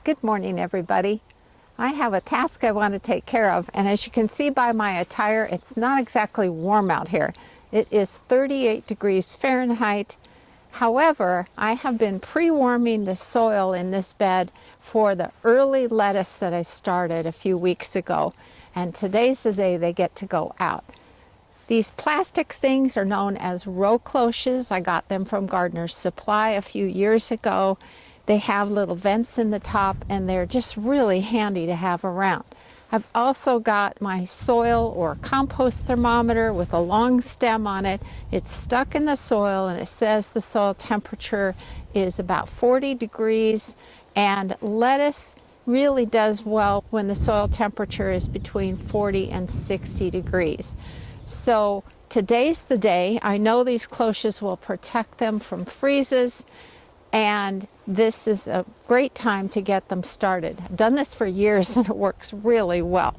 Good morning, everybody. I have a task I want to take care of, and as you can see by my attire, it's not exactly warm out here. It is 38 degrees Fahrenheit. However, I have been pre-warming the soil in this bed for the early lettuce that I started a few weeks ago, and today's the day they get to go out. These plastic things are known as row cloches. I got them from Gardener's Supply a few years ago. They have little vents in the top, and they're just really handy to have around. I've also got my soil or compost thermometer with a long stem on it. It's stuck in the soil, and it says the soil temperature is about 40 degrees, and lettuce really does well when the soil temperature is between 40 and 60 degrees. So today's the day. I know these cloches will protect them from freezes, and this is a great time to get them started. I've done this for years and it works really well.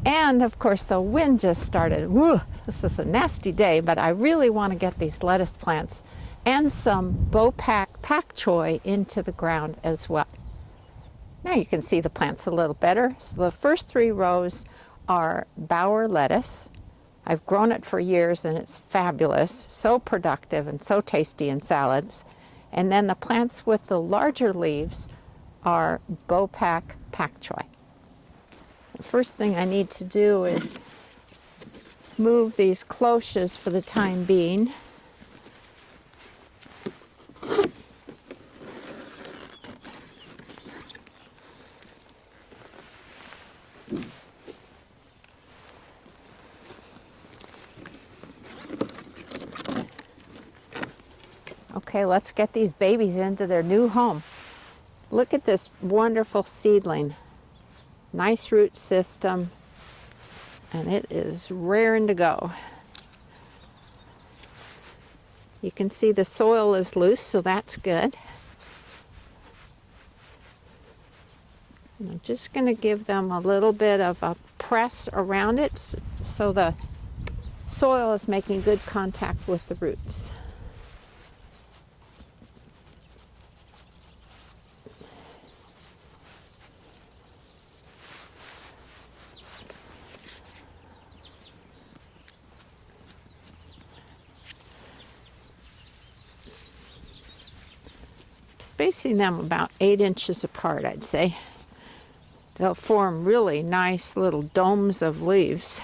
And of course the wind just started. Woo, this is a nasty day, but I really want to get these lettuce plants and some pak choi into the ground as well. Now you can see the plants a little better. So the first 3 rows are bower lettuce. I've grown it for years and it's fabulous, so productive and so tasty in salads. And then the plants with the larger leaves are pak choi. The first thing I need to do is move these cloches for the time being. Okay, let's get these babies into their new home. Look at this wonderful seedling. Nice root system, and it is raring to go. You can see the soil is loose, so that's good. And I'm just going to give them a little bit of a press around it so the soil is making good contact with the roots. Spacing them about 8 inches apart, I'd say. They'll form really nice little domes of leaves.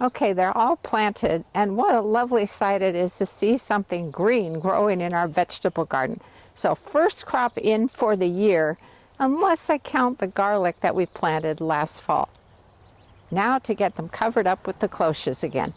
Okay, they're all planted, and what a lovely sight it is to see something green growing in our vegetable garden. So first crop in for the year, unless I count the garlic that we planted last fall. Now to get them covered up with the cloches again.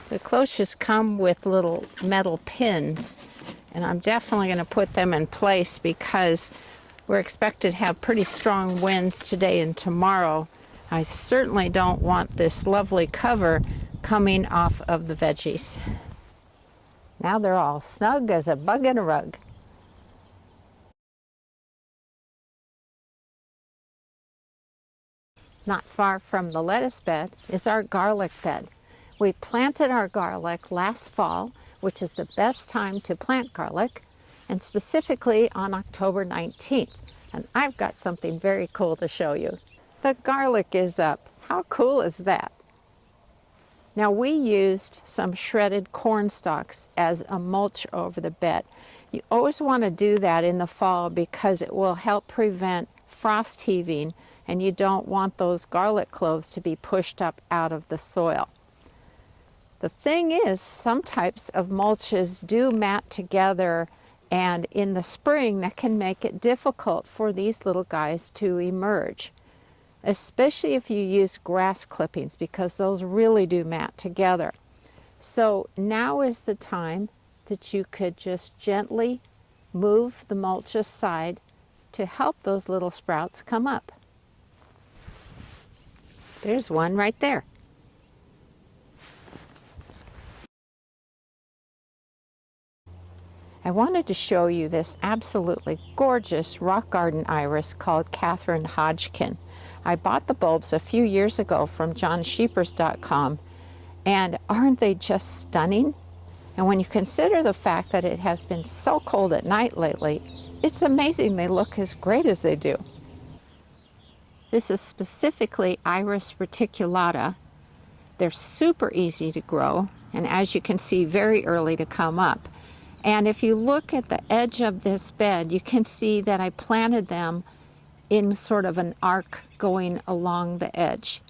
The cloches come with little metal pins, and I'm definitely going to put them in place because we're expected to have pretty strong winds today and tomorrow. I certainly don't want this lovely cover coming off of the veggies. Now they're all snug as a bug in a rug. Not far from the lettuce bed is our garlic bed. We planted our garlic last fall, which is the best time to plant garlic, and specifically on October 19th. And I've got something very cool to show you. The garlic is up. How cool is that? Now we used some shredded corn stalks as a mulch over the bed. You always want to do that in the fall because it will help prevent frost heaving, and you don't want those garlic cloves to be pushed up out of the soil. The thing is, some types of mulches do mat together, and in the spring that can make it difficult for these little guys to emerge. especially if you use grass clippings, because those really do mat together. So now is the time that you could just gently move the mulch aside to help those little sprouts come up. There's one right there. I wanted to show you this absolutely gorgeous rock garden iris called Catherine Hodgkin. I bought the bulbs a few years ago from johnsheepers.com, and aren't they just stunning? And when you consider the fact that it has been so cold at night lately, it's amazing they look as great as they do. This is specifically Iris reticulata. They're super easy to grow, and as you can see, very early to come up. And if you look at the edge of this bed, you can see that I planted them in sort of an arc going along the edge.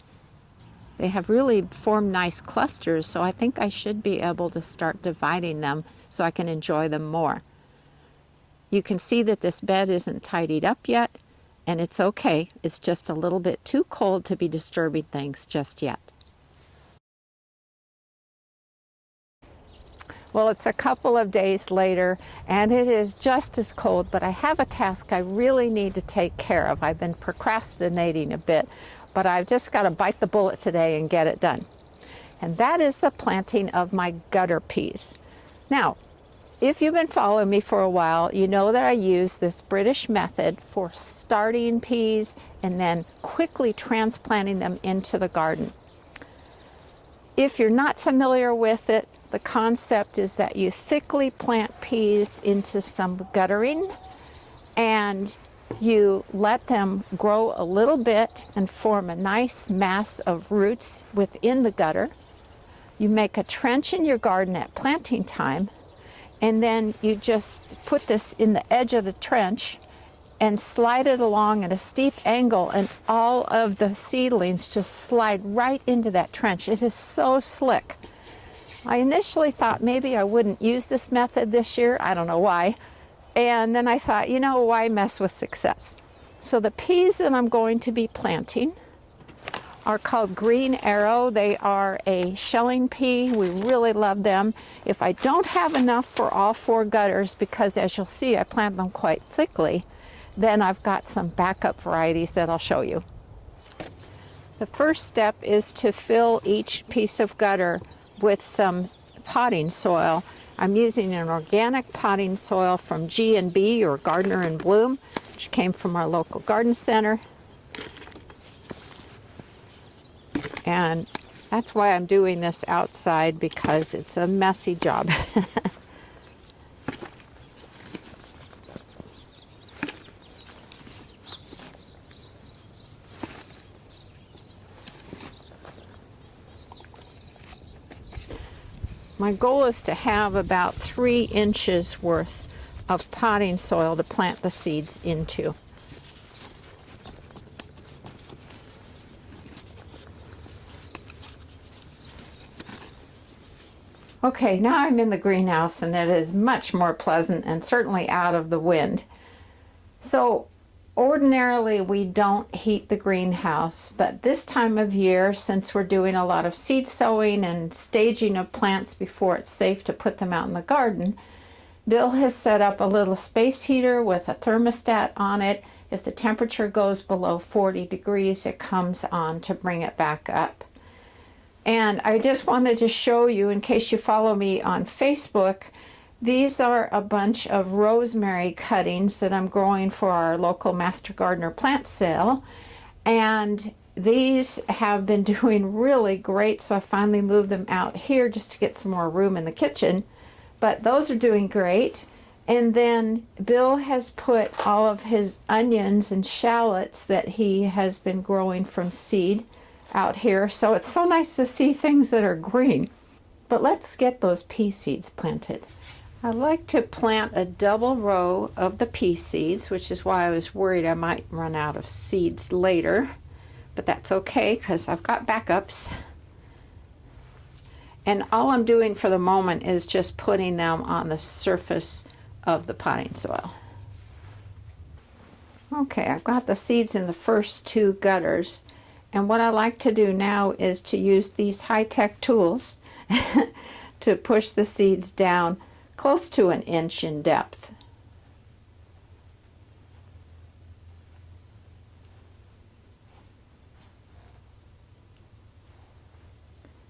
They have really formed nice clusters, so I think I should be able to start dividing them so I can enjoy them more. You can see that this bed isn't tidied up yet, and it's okay. It's just a little bit too cold to be disturbing things just yet. Well, it's a couple of days later, and it is just as cold, but I have a task I really need to take care of. I've been procrastinating a bit, but I've just got to bite the bullet today and get it done. And that is the planting of my gutter peas. Now, if you've been following me for a while, you know that I use this British method for starting peas and then quickly transplanting them into the garden. If you're not familiar with it, the concept is that you thickly plant peas into some guttering and you let them grow a little bit and form a nice mass of roots within the gutter. You make a trench in your garden at planting time, and then you just put this in the edge of the trench and slide it along at a steep angle, and all of the seedlings just slide right into that trench. It is so slick. I initially thought maybe I wouldn't use this method this year. I don't know why. And then I thought, you know, why mess with success? So the peas that I'm going to be planting are called Green Arrow. They are a shelling pea. We really love them. If I don't have enough for all 4 gutters, because as you'll see, I plant them quite thickly, then I've got some backup varieties that I'll show you. The first step is to fill each piece of gutter with some potting soil. I'm using an organic potting soil from G&B, or Gardener in Bloom, which came from our local garden center. And that's why I'm doing this outside, because it's a messy job. My goal is to have about 3 inches worth of potting soil to plant the seeds into. Okay, now I'm in the greenhouse, and it is much more pleasant and certainly out of the wind. So ordinarily we don't heat the greenhouse, but this time of year, since we're doing a lot of seed sowing and staging of plants before it's safe to put them out in the garden, Bill has set up a little space heater with a thermostat on it. If the temperature goes below 40 degrees, it comes on to bring it back up. And I just wanted to show you, in case you follow me on Facebook, these are a bunch of rosemary cuttings that I'm growing for our local Master Gardener plant sale. And these have been doing really great, so I finally moved them out here just to get some more room in the kitchen. But those are doing great. And then Bill has put all of his onions and shallots that he has been growing from seed out here. So it's so nice to see things that are green. But let's get those pea seeds planted. I like to plant a double row of the pea seeds, which is why I was worried I might run out of seeds later. But that's okay, because I've got backups. And all I'm doing for the moment is just putting them on the surface of the potting soil. Okay, I've got the seeds in the first two gutters, and what I like to do now is to use these high-tech tools to push the seeds down close to an inch in depth.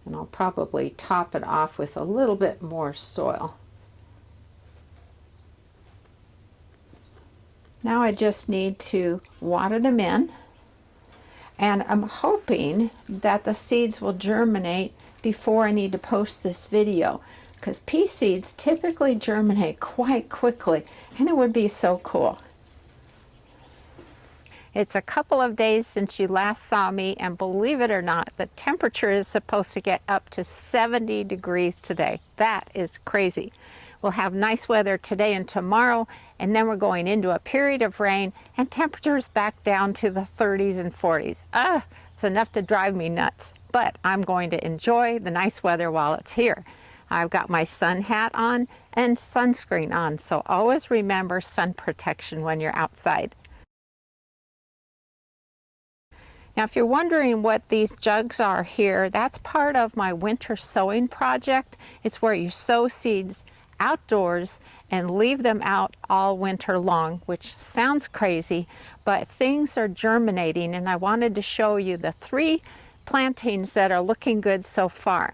And I'll probably top it off with a little bit more soil. Now I just need to water them in, and I'm hoping that the seeds will germinate before I need to post this video, because pea seeds typically germinate quite quickly, and it would be so cool. It's a couple of days since you last saw me, and believe it or not, the temperature is supposed to get up to 70 degrees today. That is crazy. We'll have nice weather today and tomorrow, and then we're going into a period of rain and temperatures back down to the 30s and 40s. It's enough to drive me nuts, but I'm going to enjoy the nice weather while it's here. I've got my sun hat on and sunscreen on, so always remember sun protection when you're outside. Now, if you're wondering what these jugs are here, that's part of my winter sowing project. It's where you sow seeds outdoors and leave them out all winter long, which sounds crazy, but things are germinating, and I wanted to show you the 3 plantings that are looking good so far.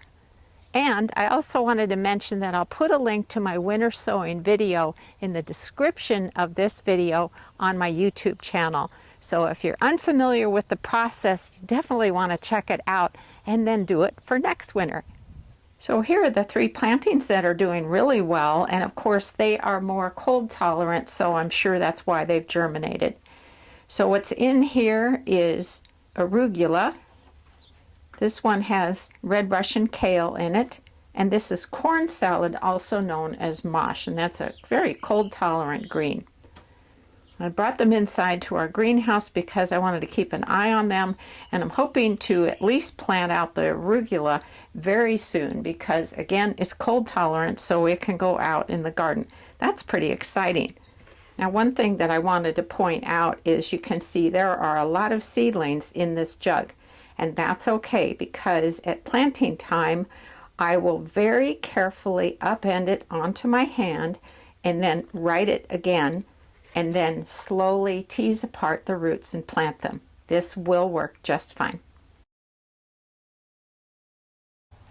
And I also wanted to mention that I'll put a link to my winter sowing video in the description of this video on my YouTube channel. So if you're unfamiliar with the process, you definitely want to check it out and then do it for next winter. So here are the 3 plantings that are doing really well, and of course they are more cold tolerant, so I'm sure that's why they've germinated. So what's in here is arugula. This one has red Russian kale in it, and this is corn salad, also known as mosh, and that's a very cold tolerant green. I brought them inside to our greenhouse because I wanted to keep an eye on them, and I'm hoping to at least plant out the arugula very soon because, again, it's cold tolerant, so it can go out in the garden. That's pretty exciting. Now, one thing that I wanted to point out is you can see there are a lot of seedlings in this jug, and that's okay because at planting time, I will very carefully upend it onto my hand and then right it again, and then slowly tease apart the roots and plant them. This will work just fine.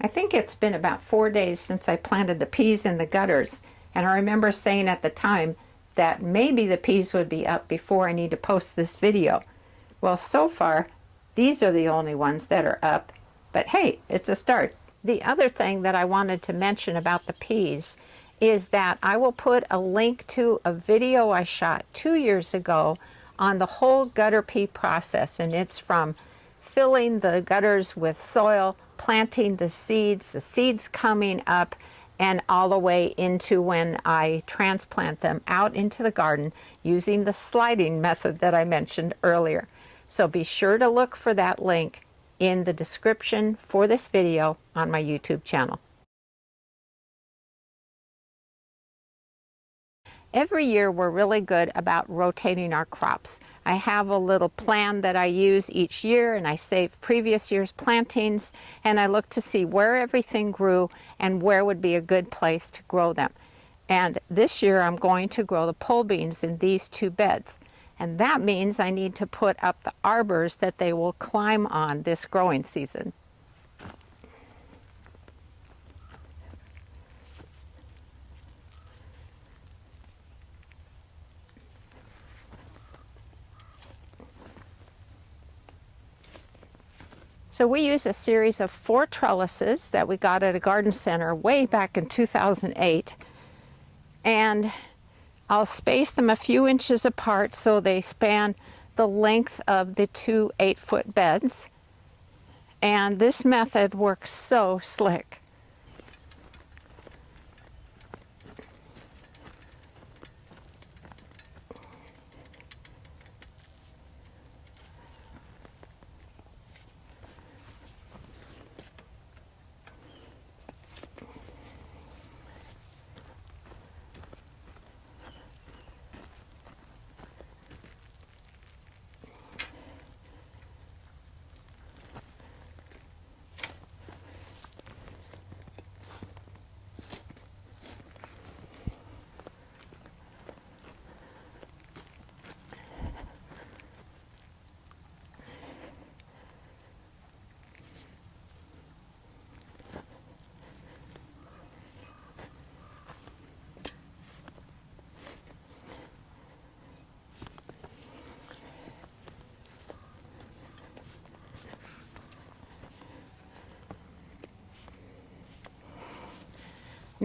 I think it's been about 4 days since I planted the peas in the gutters, and I remember saying at the time that maybe the peas would be up before I need to post this video. Well, so far, these are the only ones that are up, but hey, it's a start. The other thing that I wanted to mention about the peas is that I will put a link to a video I shot 2 years ago on the whole gutter pea process, and it's from filling the gutters with soil, planting the seeds coming up, and all the way into when I transplant them out into the garden using the sliding method that I mentioned earlier. So be sure to look for that link in the description for this video on my YouTube channel. Every year we're really good about rotating our crops. I have a little plan that I use each year, and I save previous year's plantings, and I look to see where everything grew and where would be a good place to grow them. And this year I'm going to grow the pole beans in these 2 beds. And that means I need to put up the arbors that they will climb on this growing season. So we use a series of 4 trellises that we got at a garden center way back in 2008. And I'll space them a few inches apart so they span the length of the 2 8-foot beds. And this method works so slick.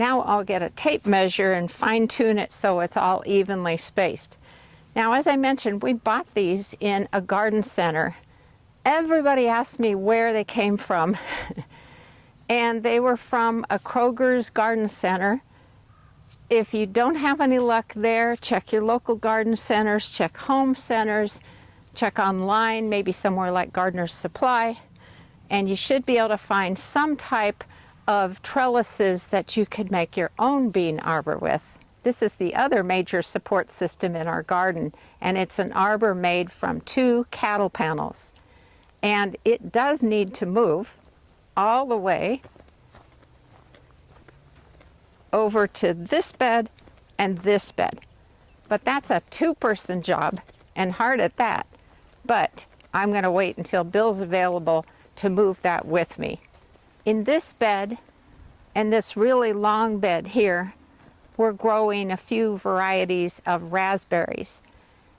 Now I'll get a tape measure and fine tune it so it's all evenly spaced. Now, as I mentioned, we bought these in a garden center. Everybody asked me where they came from. And they were from a Kroger's garden center. If you don't have any luck there, check your local garden centers, check home centers, check online, maybe somewhere like Gardener's Supply, and you should be able to find some type of trellises that you could make your own bean arbor with. This is the other major support system in our garden, and it's an arbor made from 2 cattle panels. And it does need to move all the way over to this bed and this bed. But that's a 2-person job, and hard at that. But I'm going to wait until Bill's available to move that with me. In this bed and this really long bed here, we're growing a few varieties of raspberries.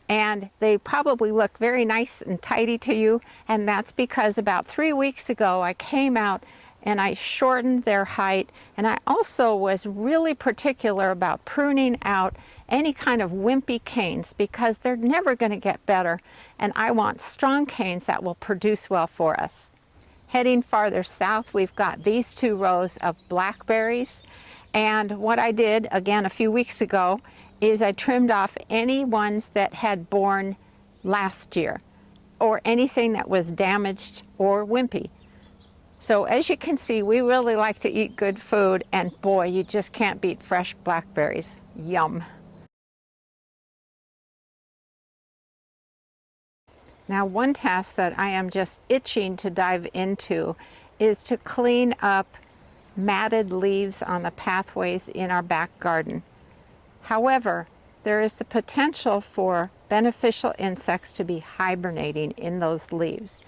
And they probably look very nice and tidy to you, and that's because about 3 weeks ago I came out and I shortened their height, and I also was really particular about pruning out any kind of wimpy canes because they're never going to get better, and I want strong canes that will produce well for us. Heading farther south, we've got these 2 rows of blackberries, and what I did again a few weeks ago is I trimmed off any ones that had borne last year or anything that was damaged or wimpy. So as you can see, we really like to eat good food, and boy, you just can't beat fresh blackberries. Yum. Now, one task that I am just itching to dive into is to clean up matted leaves on the pathways in our back garden. However, there is the potential for beneficial insects to be hibernating in those leaves.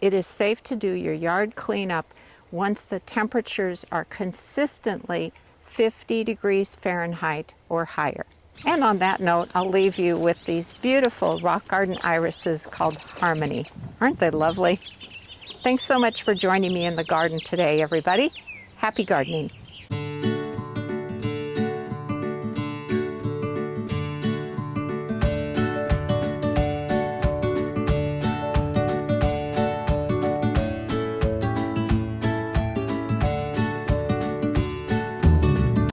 It is safe to do your yard cleanup once the temperatures are consistently 50 degrees Fahrenheit or higher. And on that note, I'll leave you with these beautiful rock garden irises called Harmony. Aren't they lovely? Thanks so much for joining me in the garden today, everybody. Happy gardening.